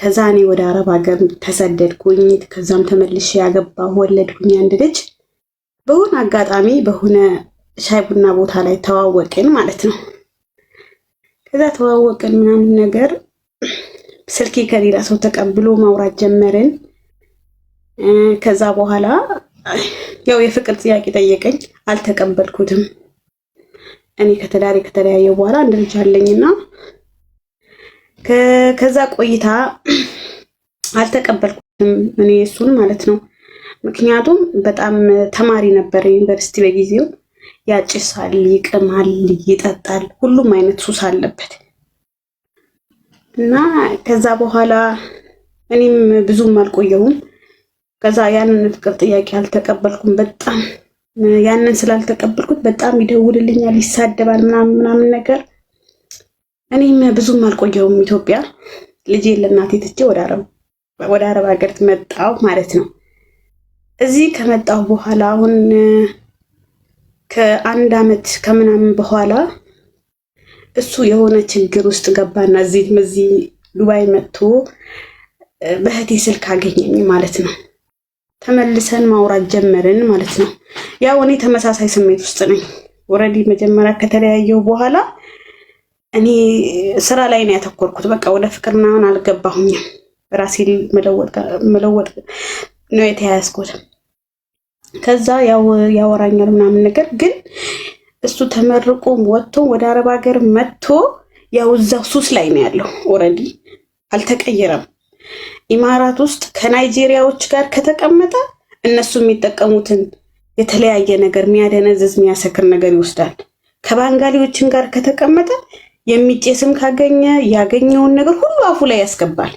ከዛ እኔ ወደ አረብ ሀገር ተሰደድኩኝ። ከዛም ተመልሼ ያገባሁ ወለድኩኝ አንድ ልጅ። በሆነ አጋጣሚ በሆነ ሻይ ቡና ቦታ ላይ ተዋወቅን ማለት ነው። ከዛ ተዋወቅን ምናምን ነገር ስልኬ ከሌላ ሰው ተቀብሎ ማውራት ጀመርን። ከዛ በኋላ ያው የፍቅር ጥያቄ ጠየቀኝ፣ አልተቀበልኩትም። እኔ ከተለያየ በኋላ አንድ ልጅ አለኝና ከዛ ቆይታ አልተቀበልኩትም እኔ እሱን ማለት ነው። ምክንያቱም በጣም ተማሪ ነበር ዩኒቨርሲቲ በጊዜው፣ ያጭሳል፣ ይቅማል፣ ይጠጣል፣ ሁሉም አይነት ሱስ አለበት እና ከዛ በኋላ እኔም ብዙም አልቆየሁም። ከዛ ያንን ፍቅር ጥያቄ አልተቀበልኩም። በጣም ያንን ስላልተቀበልኩት በጣም ይደውልልኛል፣ ይሳደባል ምናምን ነገር። እኔም ብዙም አልቆየሁም ኢትዮጵያ። ልጄን ለእናቴ ትቼ ወደ አረብ ሀገር መጣሁ ማለት ነው። እዚህ ከመጣሁ በኋላ አሁን ከአንድ አመት ከምናምን በኋላ እሱ የሆነ ችግር ውስጥ ገባና እዚህ ዱባይ መጥቶ በእህቴ ስልክ አገኘኝ ማለት ነው። ተመልሰን ማውራት ጀመርን ማለት ነው። ያው እኔ ተመሳሳይ ስሜት ውስጥ ነኝ። ኦልሬዲ መጀመሪያ ከተለያየሁ በኋላ እኔ ስራ ላይ ነው ያተኮርኩት። በቃ ወደ ፍቅር ምናምን አልገባሁኝም። ራሴን መለወጥ ነው የተያያዝኩት። ከዛ ያው ያወራኛል ምናምን ነገር፣ ግን እሱ ተመርቆ ወጥቶ ወደ አረብ ሀገር መጥቶ ያው እዛው ሱስ ላይ ነው ያለው። ኦልሬዲ አልተቀየረም። ኢማራት ውስጥ ከናይጄሪያዎች ጋር ከተቀመጠ እነሱ የሚጠቀሙትን የተለያየ ነገር የሚያደነዝዝ የሚያሰክር ነገር ይወስዳል። ከባንጋሊዎችን ጋር ከተቀመጠ የሚጨስም ካገኘ ያገኘውን ነገር ሁሉ አፉ ላይ ያስገባል።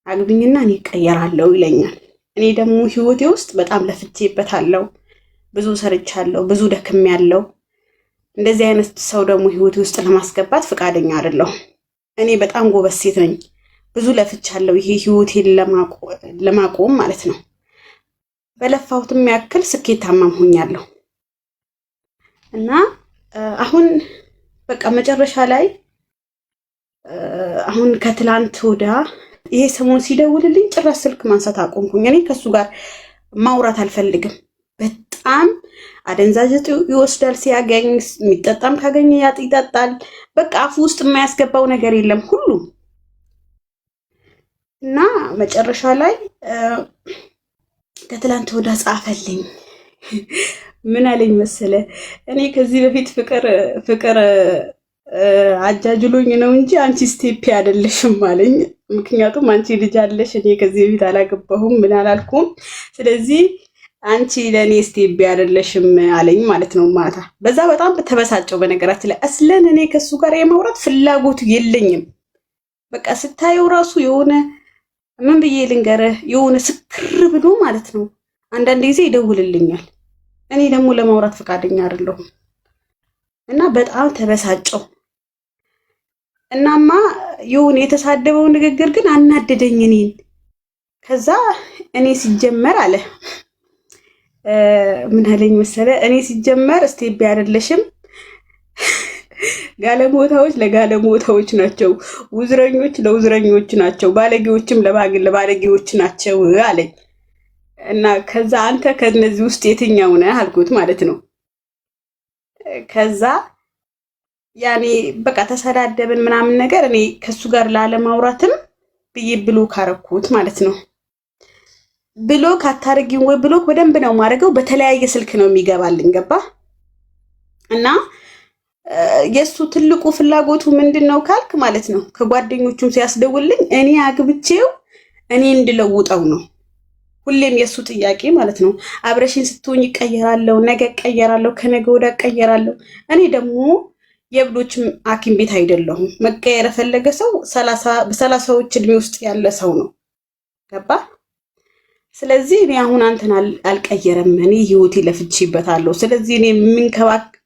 አግብኝና እኔ እቀየራለሁ ይለኛል። እኔ ደግሞ ህይወቴ ውስጥ በጣም ለፍቼበታለሁ፣ ብዙ ሰርቻለሁ፣ ብዙ ደክሜያለሁ። እንደዚህ አይነት ሰው ደግሞ ህይወቴ ውስጥ ለማስገባት ፈቃደኛ አይደለሁም። እኔ በጣም ጎበዝ ሴት ነኝ፣ ብዙ ለፍቻለሁ፣ ይሄ ህይወቴን ለማቆም ማለት ነው። በለፋሁትም ያክል ስኬታማም ሆኛለሁ እና አሁን በቃ መጨረሻ ላይ አሁን ከትላንት ወዳ ይሄ ሰሞን ሲደውልልኝ ጭራሽ ስልክ ማንሳት አቆምኩኝ። እኔ ከሱ ጋር ማውራት አልፈልግም። በጣም አደንዛዥ ይወስዳል ሲያገኝ፣ የሚጠጣም ካገኘ ይጠጣል። በቃ አፉ ውስጥ የማያስገባው ነገር የለም ሁሉ እና መጨረሻ ላይ ከትላንት ወዳ ጻፈልኝ። ምን አለኝ መሰለ? እኔ ከዚህ በፊት ፍቅር አጃጅሎኝ ነው እንጂ አንቺ ስቴፒ አይደለሽም አለኝ። ምክንያቱም አንቺ ልጅ አለሽ፣ እኔ ከዚህ በፊት አላገባሁም፣ ምን አላልኩም። ስለዚህ አንቺ ለእኔ ስቴፒ አይደለሽም አለኝ ማለት ነው ማታ። በዛ በጣም ተበሳጨው። በነገራችን ላይ አስለን እኔ ከሱ ጋር የማውራት ፍላጎቱ የለኝም። በቃ ስታየው ራሱ የሆነ ምን ብዬ ልንገርህ፣ የሆነ ስክር ብሎ ማለት ነው። አንዳንድ ጊዜ ይደውልልኛል፣ እኔ ደግሞ ለማውራት ፈቃደኛ አይደለሁም እና በጣም ተበሳጨው። እናማ የሆነ የተሳደበው ንግግር ግን አናደደኝ እኔን። ከዛ እኔ ሲጀመር አለ ምን አለኝ መሰለ? እኔ ሲጀመር ስቴቢ አይደለሽም፣ ጋለሞታዎች ለጋለሞታዎች ናቸው፣ ውዝረኞች ለውዝረኞች ናቸው፣ ባለጌዎችም ለባለጌዎች ናቸው አለኝ። እና ከዛ አንተ ከነዚህ ውስጥ የትኛው ነህ አልኩት ማለት ነው። ከዛ ያኔ በቃ ተሰዳደብን ምናምን ነገር። እኔ ከሱ ጋር ላለማውራትም ብዬ ብሎክ አረኩት ማለት ነው። ብሎክ አታርጊም ወይ? ብሎክ በደንብ ነው ማድረገው። በተለያየ ስልክ ነው የሚገባልኝ፣ ገባ? እና የሱ ትልቁ ፍላጎቱ ምንድነው ካልክ ማለት ነው፣ ከጓደኞቹም ሲያስደውልኝ እኔ አግብቼው እኔ እንድለውጠው ነው ሁሌም የሱ ጥያቄ ማለት ነው። አብረሽን ስትሆኝ ይቀየራለሁ፣ ነገ እቀየራለሁ፣ ከነገ ወዲያ እቀየራለሁ። እኔ ደግሞ የብዶችም ሐኪም ቤት አይደለሁም። መቀየር የፈለገ ሰው በሰላሳዎች እድሜ ውስጥ ያለ ሰው ነው፣ ገባ? ስለዚህ እኔ አሁን አንተን አልቀየረም። እኔ ህይወቴ ለፍቼበታለሁ። ስለዚህ እኔ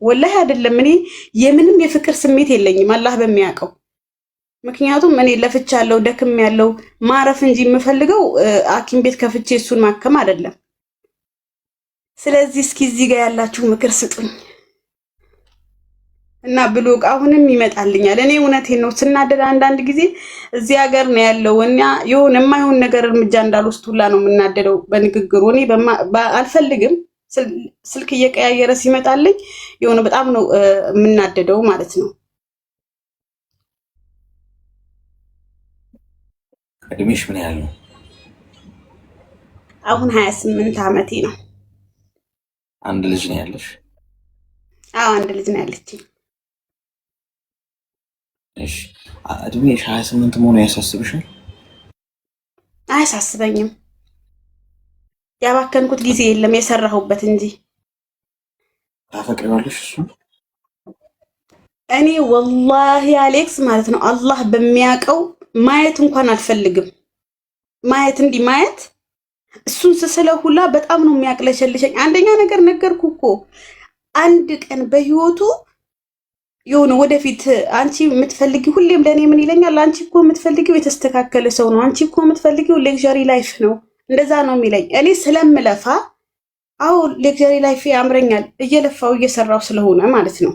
ወላሂ አይደለም፣ እኔ የምንም የፍቅር ስሜት የለኝም፣ አላህ በሚያውቀው። ምክንያቱም እኔ ለፍቻለሁ፣ ደክም ያለው ማረፍ እንጂ የምፈልገው ሐኪም ቤት ከፍቼ እሱን ማከም አይደለም። ስለዚህ እስኪ እዚህ ጋር ያላችሁ ምክር ስጡኝ። እና ብሎግ አሁንም ይመጣልኛል። እኔ እውነቴን ነው ስናደድ አንዳንድ ጊዜ እዚህ ሀገር ነው ያለው እና የሆነ የማይሆን ነገር እርምጃ እንዳልወስድ ሁላ ነው የምናደደው በንግግሩ። እኔ አልፈልግም ስልክ እየቀያየረ ሲመጣልኝ የሆነ በጣም ነው የምናደደው ማለት ነው። እድሜሽ ምን ያህል ነው? አሁን 28 ዓመቴ ነው። አንድ ልጅ ነው ያለሽ? አዎ አንድ ልጅ ነው ያለችኝ። እሺ እድሜሽ 28 መሆኑ ያሳስብሻል? አያሳስበኝም። ያባከንኩት ጊዜ የለም የሰራሁበት እንጂ። ታፈቅሪዋለሽ እሱ? እኔ ወላሂ አሌክስ ማለት ነው አላህ በሚያውቀው ማየት እንኳን አልፈልግም። ማየት እንዲህ ማየት እሱን ስስለው ሁላ በጣም ነው የሚያቅለሸልሸኝ። አንደኛ ነገር ነገርኩ እኮ አንድ ቀን በህይወቱ የሆነ ወደፊት አንቺ የምትፈልጊው ሁሌም ለእኔ ምን ይለኛል? አንቺ እኮ የምትፈልጊው የተስተካከለ ሰው ነው። አንቺ እኮ የምትፈልጊው ሌክዠሪ ላይፍ ነው። እንደዛ ነው የሚለኝ። እኔ ስለምለፋ አዎ ሌክዠሪ ላይፍ ያምረኛል፣ እየለፋው እየሰራው ስለሆነ ማለት ነው።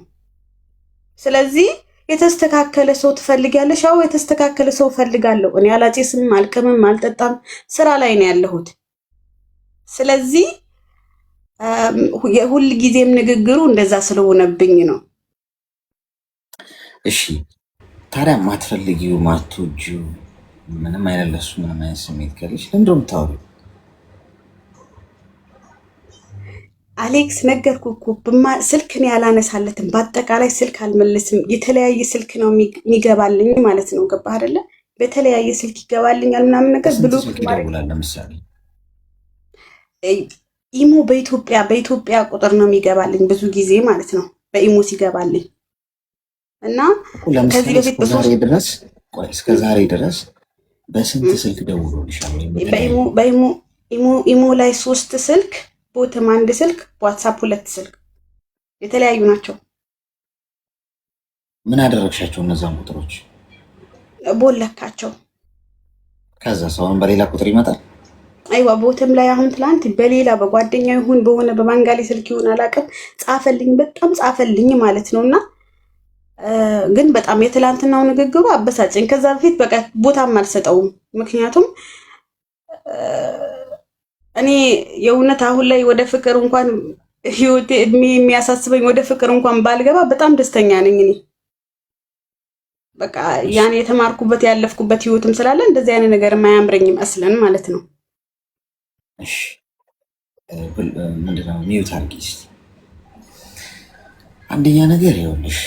ስለዚህ የተስተካከለ ሰው ትፈልጊያለሽ? አዎ የተስተካከለ ሰው ፈልጋለሁ። እኔ አላጨስም፣ አልቅምም፣ አልጠጣም፣ ስራ ላይ ነው ያለሁት። ስለዚህ የሁል ጊዜም ንግግሩ እንደዛ ስለሆነብኝ ነው። እሺ ታዲያ ማትፈልጊው ማትወጂው ምንም አይነት ለሱ ምንም አይነት ስሜት ከሌለሽ ለምንድን ነው የምታወሪው? አሌክስ ነገርኩ እኮ ስልክን ያላነሳለትም፣ በአጠቃላይ ስልክ አልመልስም። የተለያየ ስልክ ነው የሚገባልኝ ማለት ነው። ገባህ አይደለ? በተለያየ ስልክ ይገባልኛል ምናምን ነገር ብሎ ይደውላል። ለምሳሌ ኢሞ በኢትዮጵያ ቁጥር ነው የሚገባልኝ ብዙ ጊዜ ማለት ነው። በኢሞ ሲገባልኝ እና ከዚህ በፊት እስከ ዛሬ ድረስ በስንት ስልክ ደውሎልሻል? ኢሞ ላይ 3 ስልክ፣ ቦትም 1 ስልክ፣ ዋትሳፕ 2 ስልክ የተለያዩ ናቸው። ምን አደረግሻቸው እነዛን ቁጥሮች? ቦለካቸው። ከዛ ሰውን በሌላ ቁጥር ይመጣል። አይዋ ቦትም ላይ አሁን ትላንት በሌላ በጓደኛ ይሁን በሆነ በባንጋሊ ስልክ ይሁን አላውቅም ጻፈልኝ፣ በጣም ጻፈልኝ ማለት ነውና ግን በጣም የትላንትናው ንግግሩ አበሳጨኝ። ከዛ በፊት በቃ ቦታም አልሰጠውም። ምክንያቱም እኔ የእውነት አሁን ላይ ወደ ፍቅር እንኳን ህይወቴ እድሜ የሚያሳስበኝ ወደ ፍቅር እንኳን ባልገባ በጣም ደስተኛ ነኝ። እኔ በቃ ያን የተማርኩበት ያለፍኩበት ህይወትም ስላለ እንደዚህ አይነት ነገር የማያምረኝም አስለን ማለት ነው። እሺ ምንድነው ሚውት አድርጊ እስኪ። አንደኛ ነገር ይኸውልሽ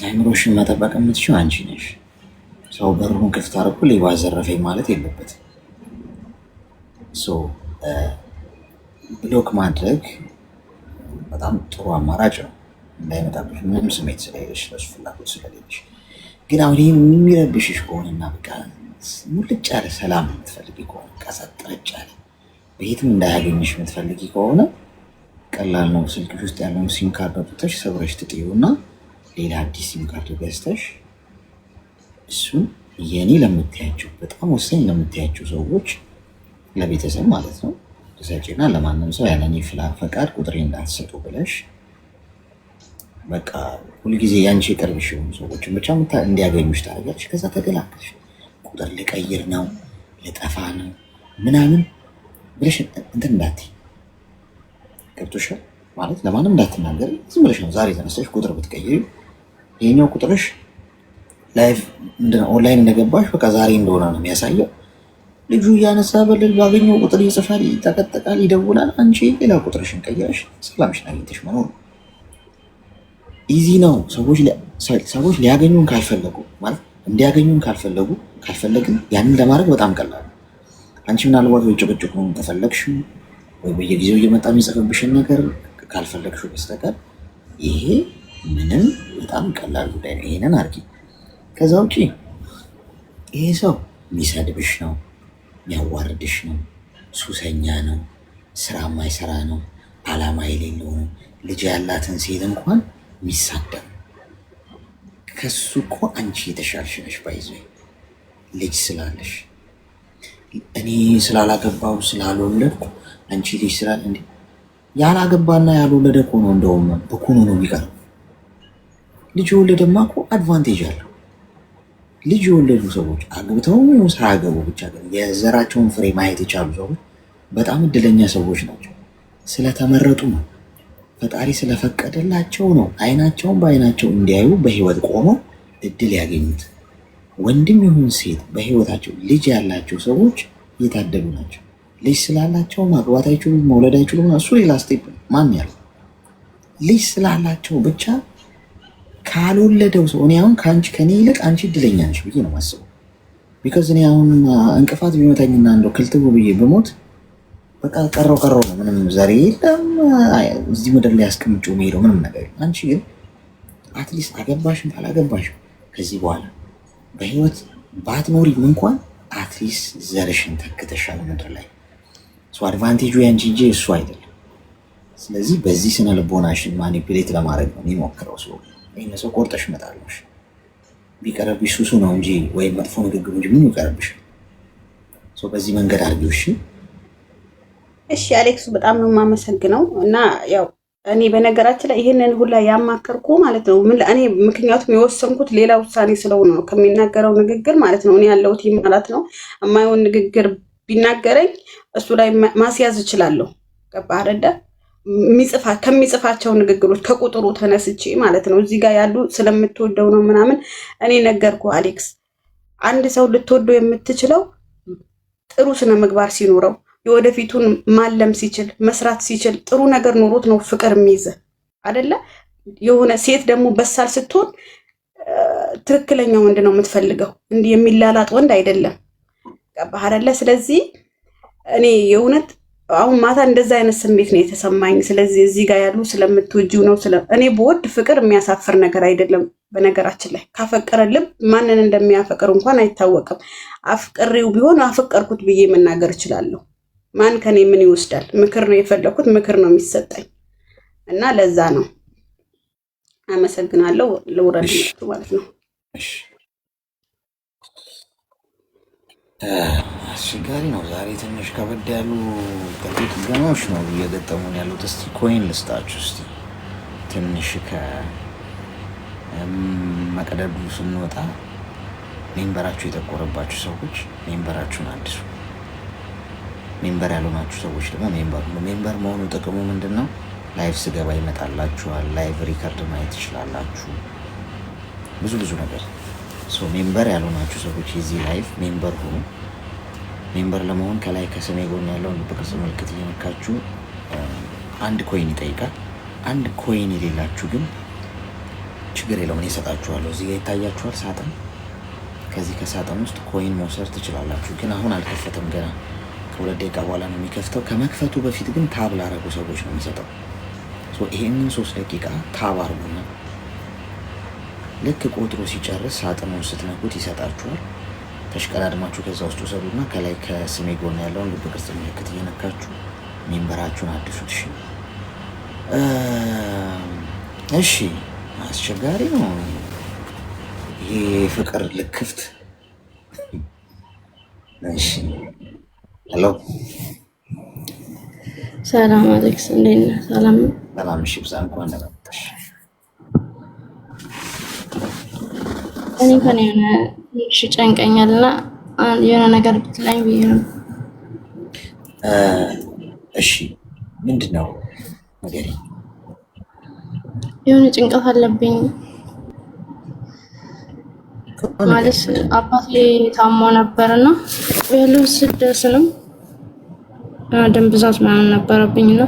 አይምሮሽን መጠበቅ የምትችይው አንቺ ነሽ። ሰው በሩን ክፍት አድርጎ ሌባ ዘረፈኝ ማለት የለበትም። ብሎክ ማድረግ በጣም ጥሩ አማራጭ ነው፣ እንዳይመጣብሽ ምንም ስሜት ስለሌለሽ ለሱ ፍላጎት ስለሌለሽ። ግን አሁን ይህ የሚረብሽሽ ከሆነና በቃ ሙልጭ ያለ ሰላም የምትፈልጊ ከሆነ ቀሰጥ ረጭ ያለ በየትም እንዳያገኝሽ የምትፈልጊ ከሆነ ቀላል ነው። ስልክሽ ውስጥ ያለውን ሲም ካርድ አውጥተሽ ሰብረሽ ትጥዪውና ሌላ አዲስ ሲም ካርድ ገዝተሽ እሱን የኔ ለምትያቸው በጣም ወሳኝ ለምትያቸው ሰዎች ለቤተሰብ ማለት ነው ሰጪና ለማንም ሰው ያለኔ ፈቃድ ቁጥሬ እንዳትሰጡ ብለሽ በቃ ሁልጊዜ ያንቺ የቅርብሽ የሆኑ ሰዎችን ብቻ እንዲያገኙሽ ታደርጊያለሽ። ከዛ ተገላገልሽ። ቁጥር ልቀይር ነው ልጠፋ ነው ምናምን ብለሽ እንትን እንዳትዪ። ገብቶሻል ማለት ለማንም እንዳትናገሪ ዝም ብለሽ ነው ዛሬ ተነስተሽ ቁጥር ብትቀይሪ ይሄኛው ቁጥርሽ ላይቭ ኦንላይን እንደገባሽ በቃ ዛሬ እንደሆነ ነው የሚያሳየው። ልጁ እያነሳ በልል ባገኘው ቁጥር ይጽፋል፣ ይጠቀጠቃል፣ ይደውላል። አንቺ ሌላ ቁጥርሽን ቀይረሽ ሰላምሽን አግኝተሽ መኖር ኢዚ ነው። ሰዎች ሊያገኙን ካልፈለጉ ማለት እንዲያገኙን ካልፈለግን ያንን ለማድረግ በጣም ቀላል ነው። አንቺ ምናልባት ወይ ጭቅጭቁን ከፈለግሽ ወይ በየጊዜው እየመጣ የሚጽፍብሽን ነገር ካልፈለግሽ በስተቀር ይሄ ምንም በጣም ቀላል ጉዳይ ነው። ይሄንን አድርጊ። ከዛ ውጪ ይሄ ሰው የሚሰድብሽ ነው፣ የሚያዋርድሽ ነው፣ ሱሰኛ ነው፣ ስራ ማይሰራ ነው፣ አላማ የሌለው ነው፣ ልጅ ያላትን ሴት እንኳን የሚሳደብ ከሱ እኮ አንቺ የተሻልሽ ነሽ። ባይዘ ልጅ ስላለሽ እኔ ስላላገባው ስላልወለድኩ አንቺ ልጅ ስላል እንዴ ያላገባና ያልወለደ እኮ ነው እንደውም በኩኑ ነው የሚቀረው። ልጅ የወለደማ እኮ አድቫንቴጅ አለው። ልጅ የወለዱ ሰዎች አግብተውም ይሁን ሳያገቡ ብቻ ግን የዘራቸውን ፍሬ ማየት የቻሉ ሰዎች በጣም እድለኛ ሰዎች ናቸው። ስለተመረጡ ነው። ፈጣሪ ስለፈቀደላቸው ነው። አይናቸውን በአይናቸው እንዲያዩ በህይወት ቆመው እድል ያገኙት። ወንድም ይሁን ሴት በህይወታቸው ልጅ ያላቸው ሰዎች የታደሉ ናቸው። ልጅ ስላላቸው ማግባት አይችሉም፣ መውለድ አይችሉም። እሱ ሌላ ስቴፕ ነው። ማን ያለው ልጅ ስላላቸው ብቻ ካልወለደው ሰው እኔ አሁን ከኔ ይልቅ አንቺ እድለኛ ነሽ ብዬ ነው የማስበው። ቢካዝ እኔ አሁን እንቅፋት ቢመታኝና እንደው ክልትቡ ብዬ በሞት በቃ ቀረው ነው። ምንም ዘሬ የለም እዚህ ምድር ላይ አስቀምጬው መሄደው ምንም ነገር የለም። አንቺ ግን አትሊስት አገባሽም አላገባሽም ከዚህ በኋላ በህይወት ባትኖሪም እንኳን አትሊስት ዘርሽን ተክተሻል ምድር ላይ። አድቫንቴጁ ያንቺ እንጂ እሱ አይደለም። ስለዚህ በዚህ ስነ ልቦናሽን ማኒፕሌት ለማድረግ ነው የሚሞክረው ሰው። ይህን ሰው ቆርጠሽ እመጣለሽ። ቢቀረብሽ ሱሱ ነው እንጂ ወይም መጥፎ ንግግሩ እንጂ ምን ይቀረብሽ? በዚህ መንገድ አድርጊው። እሺ አሌክሱ በጣም ነው የማመሰግነው። እና ያው እኔ በነገራችን ላይ ይሄንን ሁላ ያማከርኩ ማለት ነው እኔ ምክንያቱም የወሰንኩት ሌላ ውሳኔ ስለሆነ ነው ከሚናገረው ንግግር ማለት ነው። እኔ ያለሁት ማለት ነው የማይሆን ንግግር ቢናገረኝ እሱ ላይ ማስያዝ እችላለሁ። ገባህ አይደለ? ከሚጽፋቸው ንግግሮች ከቁጥሩ ተነስቼ ማለት ነው። እዚህ ጋር ያሉ ስለምትወደው ነው ምናምን እኔ ነገርኩ አሌክስ። አንድ ሰው ልትወደው የምትችለው ጥሩ ስነ ምግባር ሲኖረው የወደፊቱን ማለም ሲችል መስራት ሲችል ጥሩ ነገር ኖሮት ነው ፍቅር የሚይዝ አይደለ? የሆነ ሴት ደግሞ በሳል ስትሆን ትክክለኛ ወንድ ነው የምትፈልገው፣ እንዲህ የሚላላጥ ወንድ አይደለም። ገባህ አይደለ? ስለዚህ እኔ የእውነት አሁን ማታ እንደዛ አይነት ስሜት ነው የተሰማኝ። ስለዚህ እዚህ ጋር ያሉ ስለምትወጂው ነው እኔ በወድ ፍቅር የሚያሳፍር ነገር አይደለም። በነገራችን ላይ ካፈቀረ ልብ ማንን እንደሚያፈቅር እንኳን አይታወቅም። አፍቅሬው ቢሆን አፈቀርኩት ብዬ መናገር እችላለሁ። ማን ከኔ ምን ይወስዳል? ምክር ነው የፈለኩት፣ ምክር ነው የሚሰጠኝ እና ለዛ ነው። አመሰግናለሁ። ለውረድ ማለት ነው። አስቸጋሪ ነው። ዛሬ ትንሽ ከበድ ያሉ ጥቂት ገማዎች ነው እየገጠሙን ያሉት። እስቲ ኮይን ልስጣችሁ። እስቲ ትንሽ ከመቅደዱ ስንወጣ ሜምበራችሁ የጠቆረባችሁ ሰዎች ሜምበራችሁን አድሱ። ሜምበር ያልሆናችሁ ሰዎች ደግሞ ሜምበር መሆኑ ጥቅሙ ምንድን ነው? ላይቭ ስገባ ይመጣላችኋል። ላይቭ ሪከርድ ማየት ትችላላችሁ። ብዙ ነገር ሜምበር ያልሆናችሁ ሰዎች የዚህ ላይቭ ሜምበር ሁኑ። ሜምበር ለመሆን ከላይ ከስሜ ጎን ያለውን በቅርጽ ምልክት እየነካችሁ አንድ ኮይን ይጠይቃል። አንድ ኮይን የሌላችሁ ግን ችግር የለውም፣ እኔ እሰጣችኋለሁ። እዚህ ጋር ይታያችኋል ሳጥን። ከዚህ ከሳጥን ውስጥ ኮይን መውሰድ ትችላላችሁ። ግን አሁን አልከፈተም ገና፣ ከ2 ደቂቃ በኋላ ነው የሚከፍተው። ከመክፈቱ በፊት ግን ታብ ላረጉ ሰዎች ነው የሚሰጠው። ይሄንን 3 ደቂቃ ታብ አርጉና ልክ ቆጥሮ ሲጨርስ ሳጥኑን ስትነኩት ይሰጣችኋል። ተሽቀዳድማችሁ ከዛ ውስጥ ውሰዱና ከላይ ከስሜ ጎን ያለውን ልብ ቅርጽ ምልክት እየነካችሁ ሜምበራችሁን አድሱት። እሺ አስቸጋሪ ነው ይሄ ፍቅር ልክፍት። እሺ ሄሎ፣ ሰላም አሌክስ፣ እንዴት ነህ? ሰላም ነው። ሰላም። እሺ ብዛ እንኳን ለመጣሽ። እኔ ከኔ የሆነ ጨንቀኛልና የሆነ ነገር ብትለኝ ብዬ ነው። እሺ ምንድን ነው ነገር? የሆነ ጭንቀት አለብኝ ማለት አባቴ ታሞ ነበርና ያለው ስደት ነው። ደም ብዛት ምናምን ነበረብኝና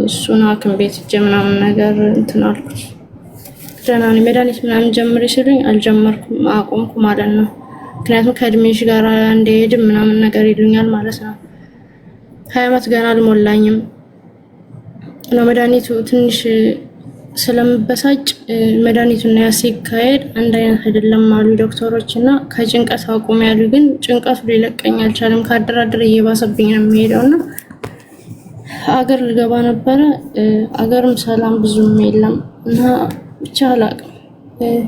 እሱን ሐኪም ቤት ሂጅ ምናምን ነገር እንትን አልኩት። ደህና ነኝ መድኃኒት ምናምን ጀምሪ ሲሉኝ አልጀመርኩም፣ አቆምኩ ማለት ነው። ምክንያቱም ከእድሜሽ ጋር እንደሄድም ምናምን ነገር ይሉኛል ማለት ነው። 20 ዓመት ገና አልሞላኝም እና መድኃኒቱ ትንሽ ስለምበሳጭ መድኃኒቱና ሲካሄድ አንድ አይነት አይደለም አሉ ዶክተሮች። እና ከጭንቀት አቁም ያሉ፣ ግን ጭንቀቱ ሊለቀኝ አልቻለም። ካደራደረ እየባሰብኝ ነው የሚሄደው እና አገር ልገባ ነበረ። አገርም ሰላም ብዙም የለም እና ብቻ አላቅም፣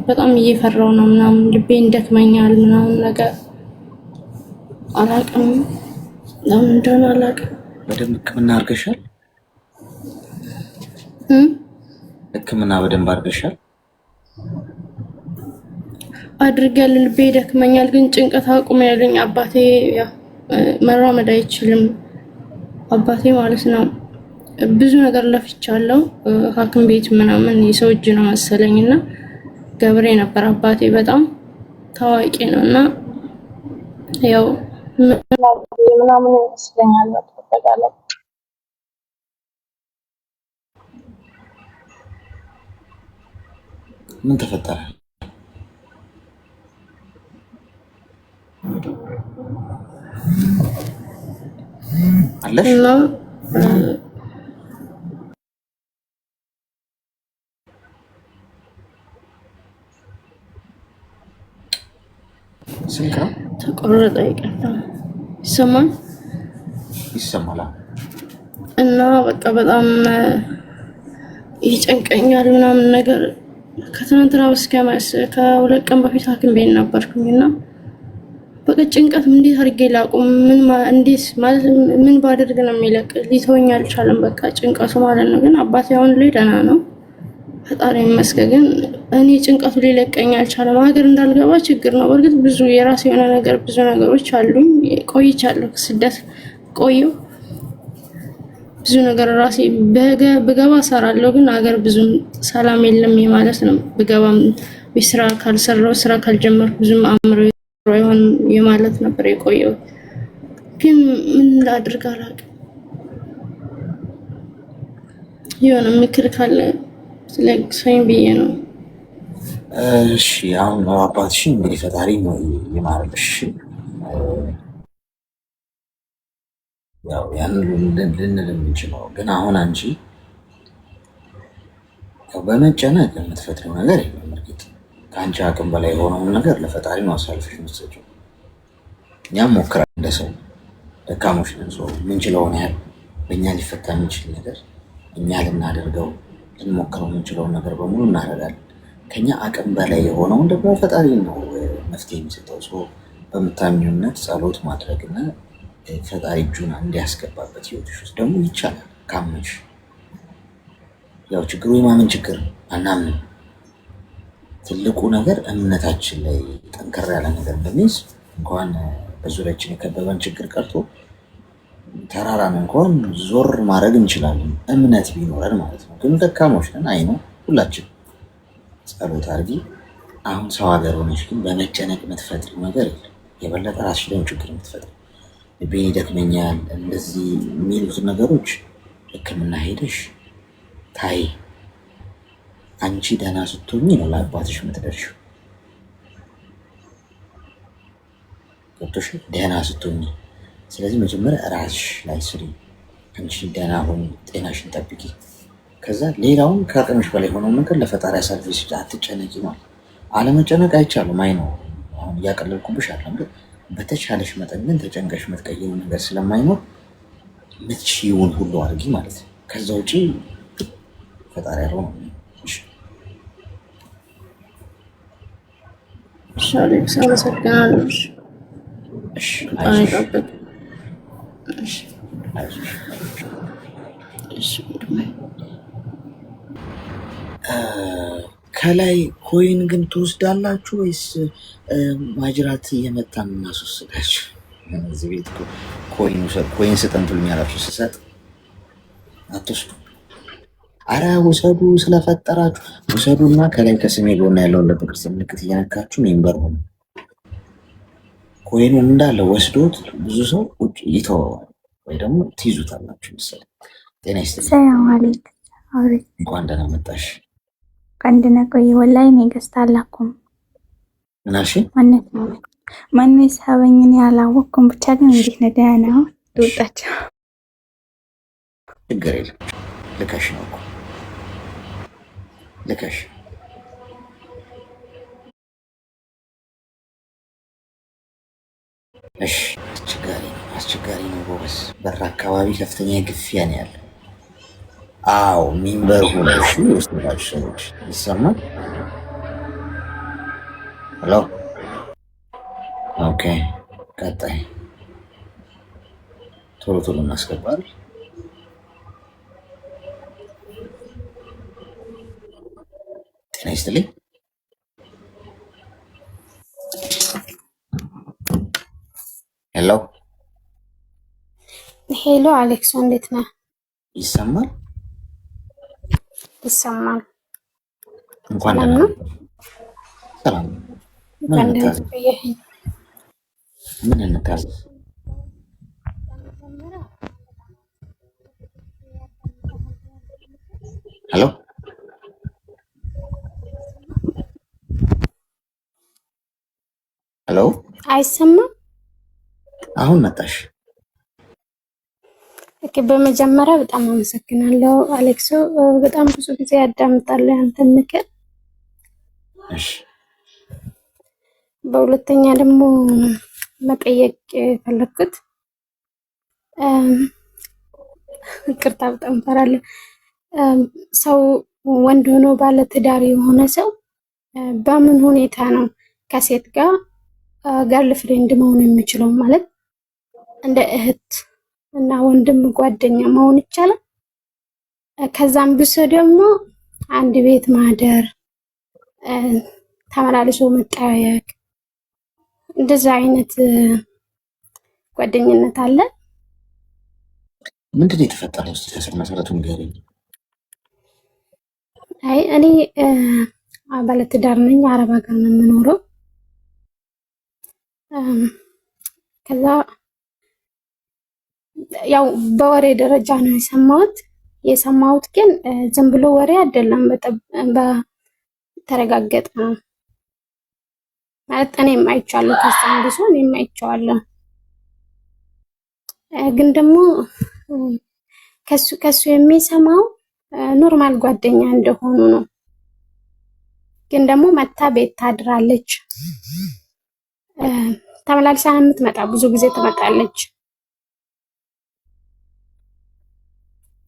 በጣም እየፈራው ነው ምናምን፣ ልቤን ደክመኛል ምናምን ነገር አላቅም፣ ለምን እንደሆነ አላቅም። በደንብ ሕክምና አድርገሻል? ሕክምና በደንብ አድርገሻል? አድርጌያለሁ። ልቤ ይደክመኛል፣ ግን ጭንቀት አቁም ያለኝ አባቴ ያው መራመድ አይችልም አባቴ ማለት ነው። ብዙ ነገር ለፍቻለሁ። ሐኪም ቤት ምናምን የሰው እጅ ነው መሰለኝና ገብሬ ነበር አባቴ በጣም ታዋቂ ነውና ያው ምናምን ይመስለኛል በተጠቃላይ ምን ተፈጠረ? አለሽ እና ስልክ ነው ተቆረጠ። ይቀርታ ይሰማል ይሰማል። እና በቃ በጣም ይጨንቀኛል ምናምን ነገር። ከትናንትና ከሁለት ቀን በፊት ሐኪም ቤት ነበርኩኝና በቃ ጭንቀት እንዴት አድርጌ ላቁም? እንዴት ማለት ምን ባደርግ ነው የሚለቅ? ሊተወኝ አልቻለም በቃ ጭንቀቱ ማለት ነው። ግን አባቴ አሁን ላይ ደህና ነው ፈጣሪ ይመስገን። ግን እኔ ጭንቀቱ ሊለቀኝ አልቻለም። ሀገር እንዳልገባ ችግር ነው። በእርግጥ ብዙ የራሴ የሆነ ነገር ብዙ ነገሮች አሉኝ። ቆይቻለሁ፣ ስደት ቆየሁ። ብዙ ነገር ራሴ በገባ እሰራለሁ። ግን ሀገር ብዙም ሰላም የለም ማለት ነው። በገባም ስራ ካልሰራው ስራ ካልጀመርኩ ብዙም አእምሮ ይሆን የማለት ነበር የቆየው። ግን ምን ላድርግ አላውቅም። የሆነ ምክር ካለ ስለግሰኝ ብዬ ነው። እሺ አሁን አባትሽ እንግዲህ ፈጣሪ ነው ይማርልሽ። ያው ያን ልንል የምንችለው ግን አሁን አንቺ ያው በመጨነቅ የምትፈጥሪው ነገር የለም። እርግጥ ከአንቺ አቅም በላይ የሆነውን ነገር ለፈጣሪ ነው አሳልፈሽ የምትሰጪው። እኛም ሞክረን እንደ ሰው ደካሞች ነን። ሰው የምንችለውን ያህል በእኛ ሊፈታ የሚችል ነገር እኛ ልናደርገው ልንሞክረው የምንችለውን ነገር በሙሉ እናደርጋለን። ከኛ አቅም በላይ የሆነውን ደግሞ ፈጣሪ ነው መፍትሄ የሚሰጠው። ሰው በምታምኚው ጸሎት ማድረግና ፈጣሪ እጁን እንዲያስገባበት ህይወትሽ ውስጥ ደግሞ ይቻላል ካመንሽ። ያው ችግሩ የማመን ችግር አናምንም። ትልቁ ነገር እምነታችን ላይ ጠንከር ያለ ነገር እንደሚይዝ እንኳን በዙሪያችን የከበበን ችግር ቀርቶ ተራራን እንኳን ዞር ማድረግ እንችላለን እምነት ቢኖረን ማለት ነው። ግን ደካሞች ነን። አይ ነው ሁላችን። ጸሎት አድርጊ። አሁን ሰው ሀገር ሆነሽ ግን በመጨነቅ የምትፈጥሪው ነገር የለም። የበለጠ ራስሽ ላይ ችግር የምትፈጥሪው ልቤን ይደክመኛል እንደዚህ የሚሉት ነገሮች ሕክምና ሄደሽ ታይ። አንቺ ደህና ስትሆኚ ነው ለአባትሽ የምትደርሺው። ገብቶሽ? ደህና ስትሆኚ። ስለዚህ መጀመሪያ ራስሽ ላይ ስሪ። አንቺ ደህና ሆኚ፣ ጤናሽን ጠብቂ። ከዛ ሌላውን ከአቅምሽ በላይ የሆነውን ነገር ለፈጣሪ አሳልፈሽ ስጪ። አትጨነቂ ማለት አለመጨነቅ አይቻልም። አይ ነው አሁን እያቀለልኩብሽ አለም። ግን በተቻለሽ መጠን ግን ተጨንቀሽ የምትቀይሩ ነገር ስለማይኖር ምትችይውን ሁሉ አድርጊ ማለት ነው። ከዛ ውጪ ፈጣሪ ያለው ነው። ሻሌክስ አመሰግናለሁ። ከላይ ኮይን ግን ትወስዳላችሁ ወይስ ማጅራት እየመታን እናስወስዳችሁ? እዚህ ቤት ኮይን ስጠን ትሉኛላችሁ። ስሰጥ አትወስዱ። አረ ውሰዱ፣ ስለፈጠራችሁ ውሰዱና ከላይ ከስሜ ጎና ያለውን ልብ ቅርጽ ምልክት እየነካችሁ ሜምበር ሆኑ። ኮይኑን እንዳለ ወስዶት ብዙ ሰው ቁጭ ይተወዋል ወይ ደግሞ ትይዙታላችሁ መሰለኝ። ጤና ይስጥልኝ። ሰላም አለይኩም። እንኳን ደህና መጣሽ። ቀንድነ ቆይ ወላይ ነው ገዝታላኩም። ምን አልሽ? ማን ሳበኝን ያላወቅኩም። ብቻ ግን እንዴት ነው? ደህና ነው። ትወጣቸው ችግር የለም። ልከሽ ነው እኮ ልከሽ። እሺ አስቸጋሪ ነው ጎበዝ። በር አካባቢ ከፍተኛ ግፊያ ነው ያለ። አዎ ሚንበር ሆነ። እሺ ወስደታችሁ ሰዎች ይሰማል። ሄሎ ኦኬ። ቀጣይ ቶሎ እናስገባለን። ጤና ይስጥልኝ። ሄሎ ሄሎ አሌክሶ እንዴት ነህ? ይሰማል? ይሰማል። እንኳን ሰላም ደህና ነው? ሰላም። እንኳን ደህና ቆየኸኝ። ምን እንታዘዝ? ሄሎ ሄሎ አይሰማም? አሁን መጣሽ? ኦኬ፣ በመጀመሪያ በጣም አመሰግናለሁ አሌክሶ። በጣም ብዙ ጊዜ ያዳምጣለሁ ያንተን ምክር። እሺ። በሁለተኛ ደግሞ መጠየቅ የፈለኩት ይቅርታ በጣም እፈራለሁ። ሰው ወንድ ሆኖ ባለ ትዳር የሆነ ሰው በምን ሁኔታ ነው ከሴት ጋር ገርል ፍሬንድ መሆን የሚችለው? ማለት እንደ እህት እና ወንድም ጓደኛ መሆን ይቻላል? ከዛም ብሶ ደግሞ አንድ ቤት ማደር፣ ተመላልሶ መጠያየቅ፣ እንደዛ አይነት ጓደኝነት አለ? ምንድን ነው የተፈጠረው? እስኪ ከስር መሰረቱ ንገረኝ። አይ እኔ ባለትዳር ነኝ፣ አረብ ሀገር ነው የምኖረው። ከዛ ያው በወሬ ደረጃ ነው የሰማሁት ግን ዝም ብሎ ወሬ አይደለም፣ በተረጋገጠ ነው ማለት እኔም አይቻለሁ። ከዛም ብዙ እኔም አይቼዋለሁ። ግን ደግሞ ከሱ የሚሰማው ኖርማል ጓደኛ እንደሆኑ ነው። ግን ደግሞ መታ ቤት ታድራለች፣ ተመላልሳ የምትመጣ ብዙ ጊዜ ትመጣለች።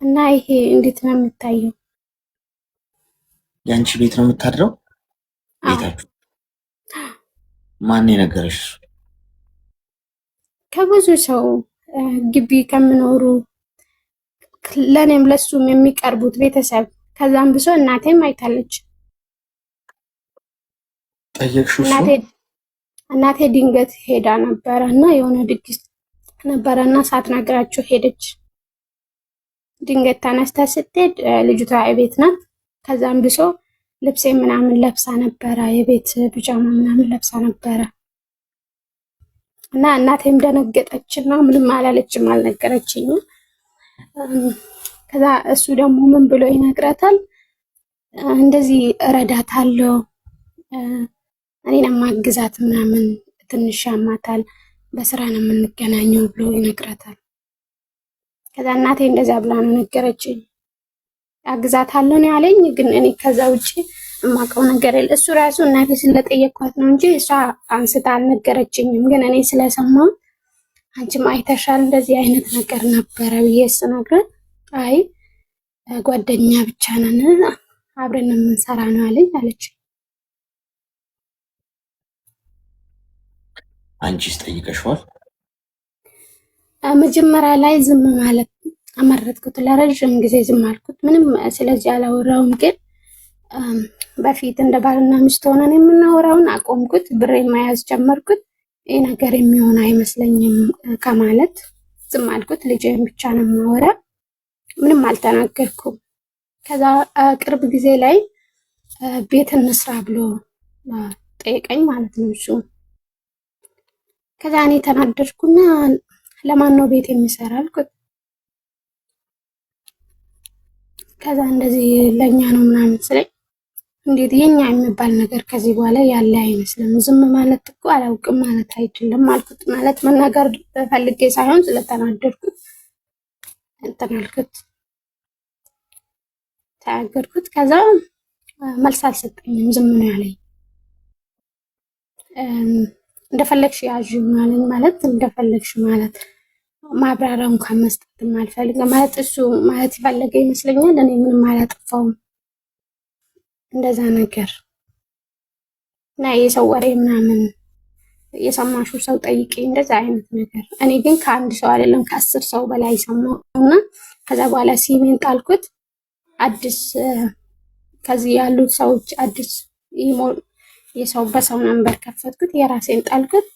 እና ይሄ እንዴት ነው የሚታየው? የአንቺ ቤት ነው የምታድረው? ቤታችሁ? ማን የነገረሽ? ከብዙ ሰው ግቢ ከሚኖሩ ለኔም ለሱም የሚቀርቡት ቤተሰብ፣ ከዛም ብሶ እናቴም አይታለች። ጠየቅሽው? እናቴ ድንገት ሄዳ ነበረ እና የሆነ ድግስ ነበረ እና ሳትነግራቸው ሄደች። ድንገት ተነስታ ስትሄድ ልጅቷ የቤት ናት። ከዛም ብሶ ልብሴ ምናምን ለብሳ ነበረ፣ የቤት ፒጃማ ምናምን ለብሳ ነበረ እና እናቴም ደነገጠችና ምንም አላለችም፣ አልነገረችኝም። ከዛ እሱ ደግሞ ምን ብሎ ይነግራታል? እንደዚህ እረዳታለሁ፣ እኔን ማግዛት ምናምን፣ ትንሽ ያማታል፣ በስራ ነው የምንገናኘው ብሎ ይነግራታል። ከዛ እናቴ እንደዛ ብላ ነው ነገረችኝ። አግዛታለሁ ነው ያለኝ፣ ግን እኔ ከዛ ውጪ የማውቀው ነገር የለ። እሱ ራሱ እናቴ ስለጠየኳት ነው እንጂ እሷ አንስታ አልነገረችኝም። ግን እኔ ስለሰማሁ አንቺም አይተሻል እንደዚህ አይነት ነገር ነበረ ብዬ ስነግራት፣ አይ ጓደኛ ብቻ ነን አብረን የምንሰራ ነው ያለኝ አለች። አንቺስ ጠይቀሽዋል? መጀመሪያ ላይ ዝም ማለት አመረጥኩት። ለረዥም ጊዜ ዝም አልኩት። ምንም ስለዚህ አላወራውም። ግን በፊት እንደ ባልና ሚስት ሆነን የምናወራውን አቆምኩት። ብሬን መያዝ ጀመርኩት። ይህ ነገር የሚሆን አይመስለኝም ከማለት ዝም አልኩት። ልጄን ብቻ ነው የማወራ፣ ምንም አልተናገርኩም። ከዛ ቅርብ ጊዜ ላይ ቤት እንስራ ብሎ ጠየቀኝ ማለት ነው እሱ። ከዛ እኔ ተናደድኩና ለማን ነው ቤት የሚሰራ አልኩት። ከዛ እንደዚህ ለኛ ነው ምናምን ስለኝ፣ እንዴት የኛ የሚባል ነገር ከዚህ በኋላ ያለ አይመስልም። ዝም ማለት እኮ አላውቅም ማለት አይደለም አልኩት። ማለት መናገር ፈልጌ ሳይሆን ስለተናደድኩት እንትን አልኩት፣ ተናገርኩት። ከዛ መልስ አልሰጠኝም፣ ዝም ነው ያለኝ። እንደፈለግሽ ያዥ ማለኝ። ማለት እንደፈለግሽ ማለት ማብራሪያ እንኳን መስጠትም አልፈልግም። ማለት እሱ ማለት ይፈለገ ይመስለኛል። እኔ ምንም አላጠፋውም እንደዛ ነገር እና የሰው ወሬ ምናምን የሰማሹ ሰው ጠይቄ እንደዛ አይነት ነገር። እኔ ግን ከአንድ ሰው አይደለም ከ10 ሰው በላይ ሰማሁ እና ከዛ በኋላ ሲሜን ጣልኩት። አዲስ ከዚህ ያሉት ሰዎች አዲስ የሰው በሰው ነንበር ከፈትኩት፣ የራሴን ጣልኩት።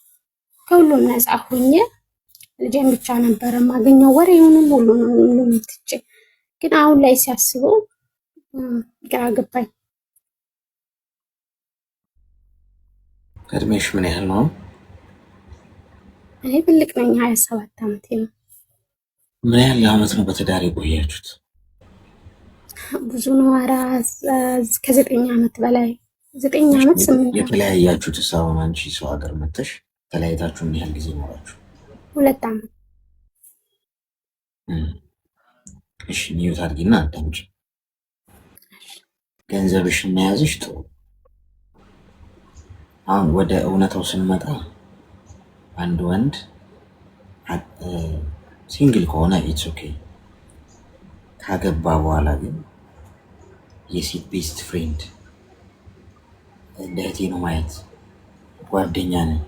ከሁሉም ነፃ ሆኜ ልጄን ብቻ ነበር የማገኘው ወሬውንም ሁሉንም ትቼ። ግን አሁን ላይ ሲያስበው ግራ ገባኝ። እድሜሽ ምን ያህል ነው? እኔ ትልቅ ነኝ፣ 27 ዓመቴ ነው። ምን ያህል ዓመት ነው በትዳር የቆያችሁት? ብዙ ነው። ኧረ ከ9 ዓመት በላይ 9 ዓመት 8 ዓመት። የተለያያችሁት አሁን አንቺ ሰው ሀገር መጥተሽ ተለያይታችሁ ምን ያህል ጊዜ ኖራችሁ? 2 ዓመት። እሺ ሚዩት አድርጊና አዳምጪ። ገንዘብሽን መያዝሽ ጥሩ። አሁን ወደ እውነታው ስንመጣ አንድ ወንድ ሲንግል ከሆነ ኢትስ ኦኬ። ካገባ በኋላ ግን የሴት ቤስት ፍሬንድ እንደ እህቴ ነው ማየት፣ ጓደኛ ነን፣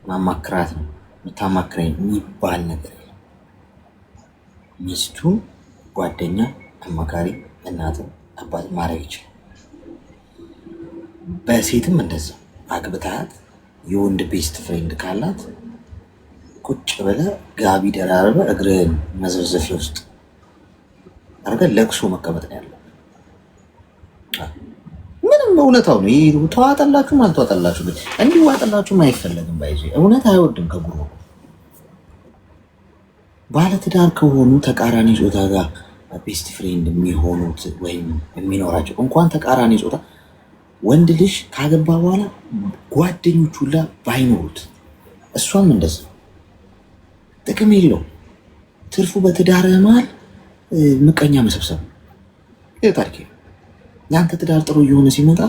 ማማክራት ነው የምታማክረኝ የሚባል ነገር የለም። ሚስቱን ጓደኛ፣ አማካሪ፣ እናትም አባት ማድረግ ይችላል። በሴትም እንደዛ አግብታት የወንድ ቤስት ፍሬንድ ካላት ቁጭ ብለህ ጋቢ ደራርበህ እግርህን መዘፍዘፊያ ውስጥ አድርገህ ለቅሶ መቀመጥ ነው ያለው። ምንም እውነታው ነው። ይሄ ተዋጠላችሁም አልተዋጠላችሁ ግን እንዲዋጠላችሁም አይፈለግም። ባይዞ እውነት አይወድም ከጉሮ። ባለትዳር ከሆኑ ተቃራኒ ጾታ ጋር ቤስት ፍሬንድ የሚሆኑት ወይም የሚኖራቸው እንኳን ተቃራኒ ጾታ ወንድ ልጅ ካገባ በኋላ ጓደኞቹ ሁላ ባይኖሩት እሷም እንደዛ ጥቅም የለው። ትርፉ በትዳርህ መሃል ምቀኛ መሰብሰብ ታሪክ። የአንተ ትዳር ጥሩ እየሆነ ሲመጣ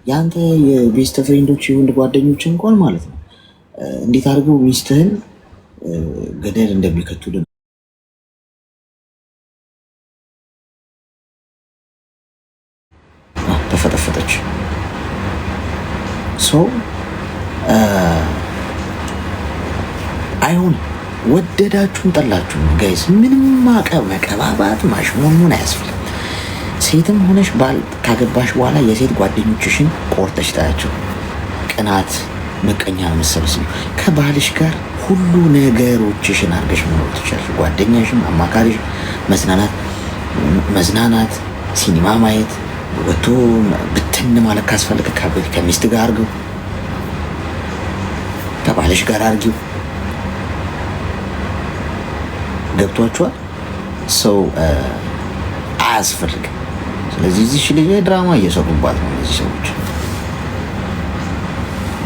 የአንተ የቤስት ፍሬንዶች የወንድ ጓደኞች እንኳን ማለት ነው እንዴት አድርገው ሚስትህን ገደል እንደሚከቱልን ተፈጠፈጠች። ሰው አይሆንም። ወደዳችሁም ጠላችሁም ጋይስ ምንም መቀባባት ማሽሞንሞን አያስፈልግም። ሴትም ሆነሽ ባል ካገባሽ በኋላ የሴት ጓደኞችሽን ቆርጠሽ ታያቸው። ቅናት፣ ምቀኛ መሰብሰብ ከባልሽ ጋር ሁሉ ነገሮችሽን አድርገሽ መኖር ትችላለሽ። ጓደኛሽም፣ አማካሪሽ፣ መዝናናት፣ ሲኒማ ማየት፣ ወጥቶ ብትን ማለት ካስፈለገ ከሚስት ጋር አድርገው፣ ከባልሽ ጋር አድርጊው። ገብቷችኋል? ሰው አያስፈልግም። ስለዚህ እዚህ ልጅ ድራማ እየሰሩባት ነው። እነዚህ ሰዎች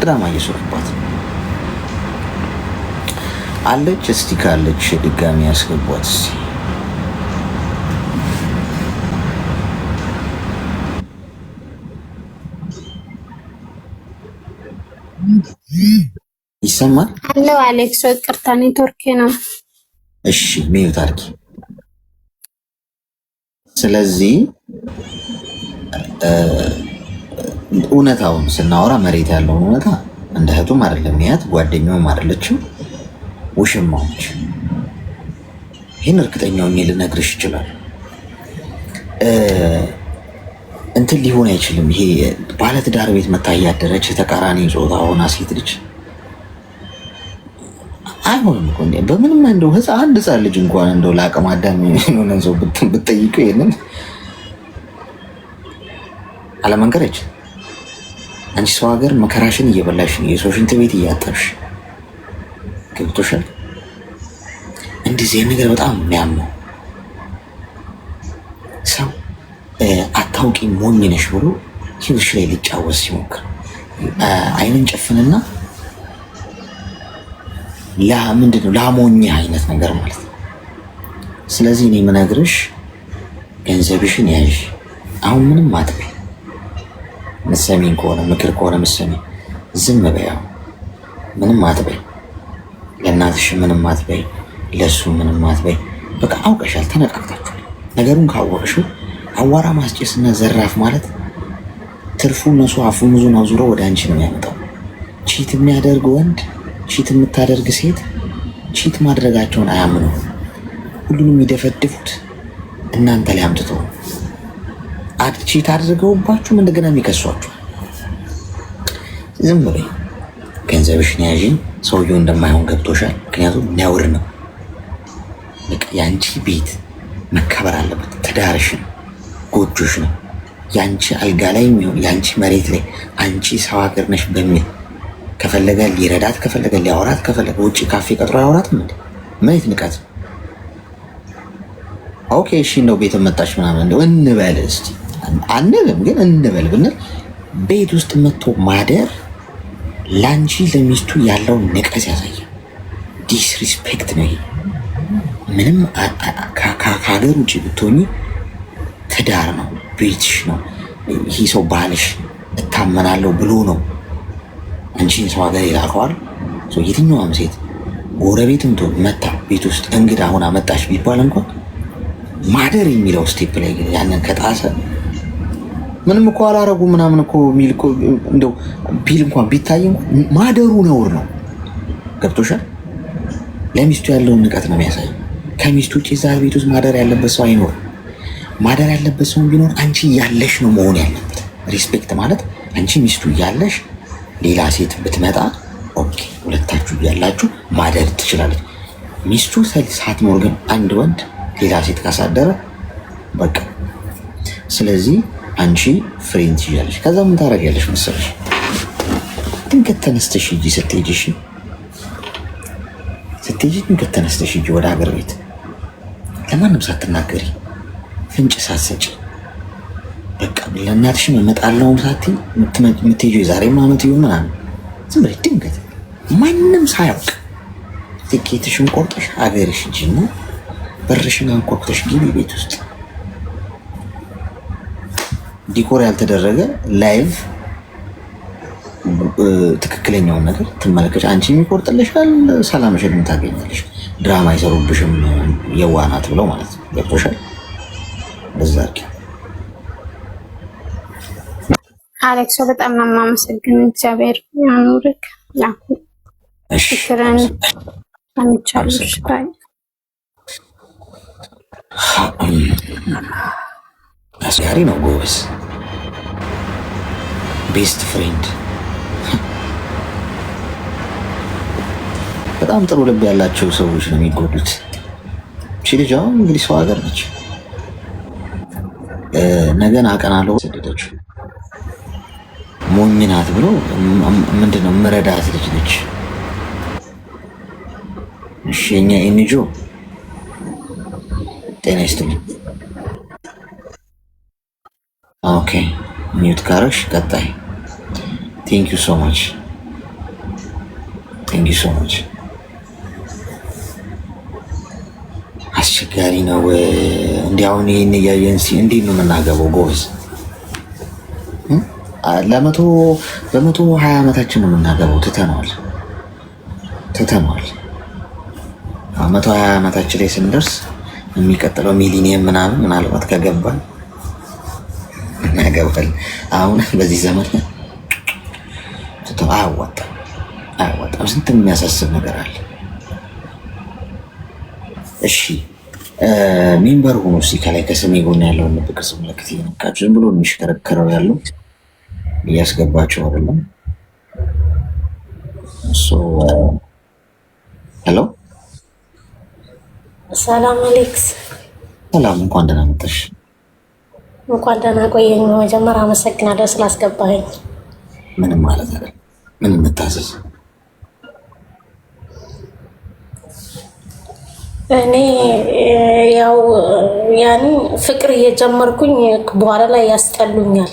ድራማ እየሰሩባት ነው። አለች እስቲ ካለች ድጋሚ ያስገቧት እስቲ። ይሰማል? አለው አሌክሶ፣ ይቅርታ ኔትወርክ ነው። እሺ ሚዩት አድርጊ። ስለዚህ እውነታውን ስናወራ መሬት ያለውን እውነታ እንደ እህቱም አይደለም ያት ጓደኛውም አይደለችም፣ ውሽማዎች። ይህን እርግጠኛው ልነግርሽ ይችላል። እንትን ሊሆን አይችልም። ይሄ ባለትዳር ቤት መታ እያደረች ተቃራኒ ጾታ ሆና ሴት ልጅ አይሆንም እኮ በምንም እንደው አንድ ህፃን ልጅ እንኳን እንደው ለአቅመ አዳም የሆነ ሰው ብትጠይቀው ይሄንን አለመንገረች። አንቺ ሰው ሀገር መከራሽን እየበላሽ ነው፣ የሰው ሽንት ቤት እያጠብሽ ገብቶሻል። እንደዚህ ነገር በጣም የሚያመው ሰው አታውቂ ሞኝ ነሽ ብሎ ህይወትሽ ላይ ሊጫወት ሲሞክር አይንን ጨፍንና ምንድነው ላሞኝ አይነት ነገር ማለት ነው። ስለዚህ እኔ የምነግርሽ ገንዘብሽን ያዥ። አሁን ምንም አትበይ። ምሰሚን ከሆነ ምክር ከሆነ ምሰሚ ዝም በያው። ምንም አትበይ። ለእናትሽ ምንም አትበይ፣ ለሱ ምንም አትበይ። በቃ አውቀሻል፣ ተነቃቅታችኋል። ነገሩን ካወቅሽው አዋራ ማስጨስና ዘራፍ ማለት ትርፉ እነሱ አፉን አዙሮ ወደ አንቺ ነው የሚያመጣው። ቺት የሚያደርግ ወንድ፣ ቺት የምታደርግ ሴት ቺት ማድረጋቸውን አያምኑ። ሁሉንም የሚደፈድፉት እናንተ ላይ አምጥተው ቺት አድርገውባችሁም እንደገና የሚከሷችሁ። ዝም በይ፣ ገንዘብሽን ያዢ። ሰውየው እንደማይሆን ገብቶሻል። ምክንያቱም ነውር ነው። በቃ ያንቺ ቤት መከበር አለበት። ትዳርሽ ነው፣ ጎጆሽ ነው። ያንቺ አልጋ ላይ የሚሆን ያንቺ መሬት ላይ አንቺ ሰው ሀገር ነሽ በሚል ከፈለገ ሊረዳት ከፈለገ ሊያወራት ከፈለገ ውጭ ካፌ ቀጥሮ ያወራትም እንዴ? መሬት ንቀት። ኦኬ እሺ ነው ቤት መጣች ምናምን እንደው እንበል እስቲ አንልም፣ ግን እንበል ብንል ቤት ውስጥ መጥቶ ማደር ላንቺ ለሚስቱ ያለው ንቀት ያሳያል። ዲስሪስፔክት ነው ይሄ። ምንም ከሀገር ውጭ ብትሆኚ ትዳር ነው፣ ቤትሽ ነው። ይሄ ሰው ባልሽ እታመናለሁ ብሎ ነው አንቺን ሰው ሀገር ይላከዋል። የትኛዋም ሴት ጎረቤትም ትሆን መታ ቤት ውስጥ እንግዳ ሆና መጣሽ ቢባል እንኳን ማደር የሚለው ስቴፕ ላይ ያንን ከጣሰ ምንም እኮ አላረጉ ምናምን እኮ ሚል እኮ እንደው ቢል እንኳን ቢታይ ማደሩ ነውር ነው። ገብቶሻል? ለሚስቱ ያለውን ንቀት ነው የሚያሳይ። ከሚስቱ ውጭ እዛ ቤት ውስጥ ማደር ያለበት ሰው አይኖርም። ማደር ያለበት ሰው ቢኖር አንቺ እያለሽ ነው መሆን ያለበት። ሪስፔክት ማለት አንቺ ሚስቱ እያለሽ ሌላ ሴት ብትመጣ ኦኬ፣ ሁለታችሁ እያላችሁ ማደር ትችላለች። ሚስቱ ሳትኖር ግን አንድ ወንድ ሌላ ሴት ካሳደረ በቃ ስለዚህ አንቺ ፍሬንድ ትይዣለሽ። ከዛ ምን ታደርጊያለሽ መሰለሽ? ድንገት ተነስተሽ ሂጂ ስትሄጂ፣ እሺ ስትሄጂ ድንገት ተነስተሽ ሂጂ ወደ ሀገር ቤት ለማንም ሳትናገሪ ፍንጭ ሳትሰጪ በቃ ለእናትሽም እመጣለሁም ሳትይ የምትሄጂው የዛሬም ዓመት ይሁን ምናምን ዝም ብለሽ ድንገት ማንም ሳያውቅ ትኬትሽን ቆርጠሽ ሀገርሽ ሂጂና በርሽን አንኳኩተሽ ግቢ ቤት ውስጥ ዲኮር ያልተደረገ ላይቭ ትክክለኛውን ነገር ትመለከች። አንቺ የሚቆርጥልሻል፣ ሰላምሽን ታገኛለሽ። ድራማ አይሰሩብሽም የዋናት ብለው ማለት ነው። ገብቶሻል? በዛ አሌክሶ በጣም ነው የማመሰግነው። እግዚአብሔር ያኑርክ። ያኩ ፍቅርን አንቻለሽ ባይ አስጋሪ ነው ጎበዝ። ቤስት ፍሬንድ በጣም ጥሩ ልብ ያላቸው ሰዎች ነው የሚጎዱት። እቺ ልጅ አሁን እንግዲህ ሰው ሀገር ነች። ነገን አቀናለሁ ሰደደችው። ሞኝ ናት ብሎ ምንድነው መረዳት ልጅ ነች። እሺ የኛ ኤንጂኦ ጤና ይስጥልኝ። ኦኬ ሚዩት ካረሽ ቀጣይ። ቴንክ ዩ ሶ ማች ቴንክ ዩ ሶ ማች። አስቸጋሪ ነው እንዲያውን ይህን እያየን እንዴት ነው የምናገበው ጎበዝ? በመቶ 20 ዓመታችን ነው የምናገበው። ትተነዋል 120 ዓመታችን ላይ ስንደርስ የሚቀጥለው ሚሊኒየም ምናምን ምናልባት ከገባን እናገባለን። አሁን በዚህ ዘመን አያዋጣም። ስንት የሚያሳስብ ነገር አለ። እሺ ሜምበር ሆኖ እስኪ ከላይ ከስሜ ጎን ያለውን ልብ ቅርጽ ምልክት እየነካችሁ ዝም ብሎ የሚሽከረከረው ያለው እያስገባቸው አይደለም። ሄሎ ሰላም አሌክስ። ሰላም፣ እንኳን ደህና መጣሽ። እንኳን ደህና ቆየኝ። መጀመሪያ አመሰግናለሁ ስላስገባኸኝ። ምንም ማለት አይደለም። ምን እንታዘዝ? እኔ ያው ያኔ ፍቅር እየጀመርኩኝ በኋላ ላይ ያስጠሉኛል።